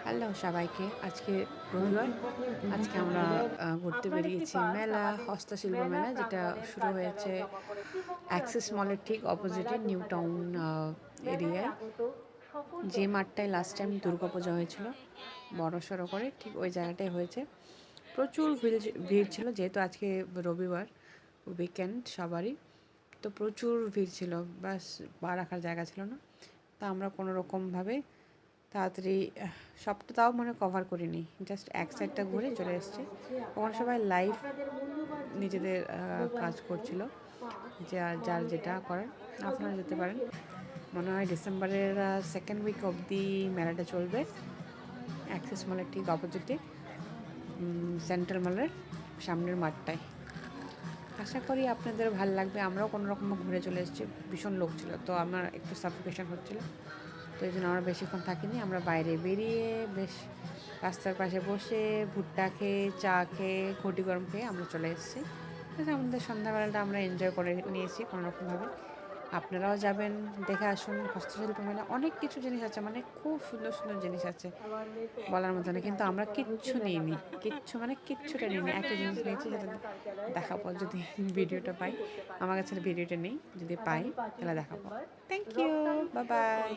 Hello সবাইকে। আজকে রবিবার। আজকে আমরা ঘুরতে বেরিয়েছি মেলা, হস্তশিল্প মেলা, যেটা শুরু হয়েছে অ্যাক্সিস মলের ঠিক অপোজিটে নিউ টাউন এরিয়ায়। যে মাঠটায় লাস্ট টাইম দুর্গাপূজা হয়েছিল বড়সড় করে, ঠিক ওই জায়গাটায় হয়েছে। প্রচুর ভিড় ছিল, যেহেতু আজকে রবিবার, উইকেন্ড সবারই, তো প্রচুর ভিড় ছিল। বাস পা রাখার জায়গা ছিল না। তা আমরা কোনো রকমভাবে তাড়াতাড়ি সবটা তাও কভার করিনি, জাস্ট এক সাইডটা ঘুরে চলে এসেছি। ওখানে সবাই লাইভ নিজেদের কাজ করছিল, যে যার যেটা করার। আপনারা যেতে পারেন। মনে হয় ডিসেম্বরের সেকেন্ড উইক অবধি মেলাটা চলবে অ্যাক্সিস মলের ঠিক অপোজিটে, সেন্ট্রাল মলের সামনের মাঠটায়। আশা করি আপনাদের ভালো লাগবে। আমরাও কোনো রকম ঘুরে চলে এসেছি। ভীষণ লোক ছিল, তো আমার একটু সাফোকেশন হচ্ছিলো, তো এই জন্য আমরা বেশিক্ষণ থাকিনি। আমরা বাইরে বেরিয়ে বেশ রাস্তার পাশে বসে ভুট্টা খেয়ে, চা খেয়ে, ঘটি গরম খেয়ে আমরা চলে এসেছি। আমাদের সন্ধ্যাবেলাটা আমরা এনজয় করে নিয়েছি কোনো রকমভাবে। আপনারাও যাবেন, দেখে আসুন। হস্তশিল্প মেলা অনেক কিছু জিনিস আছে, খুব সুন্দর সুন্দর জিনিস আছে, বলার মতো না। কিন্তু আমরা কিচ্ছু নিইনি, কিচ্ছুটা নিইনি। একটা জিনিস নিয়েছি, সেটা দেখাবো যদি ভিডিওটা পাই। আমার কাছে ভিডিওটা নেই, যদি পাই তাহলে দেখাবো। Thank you, bye by.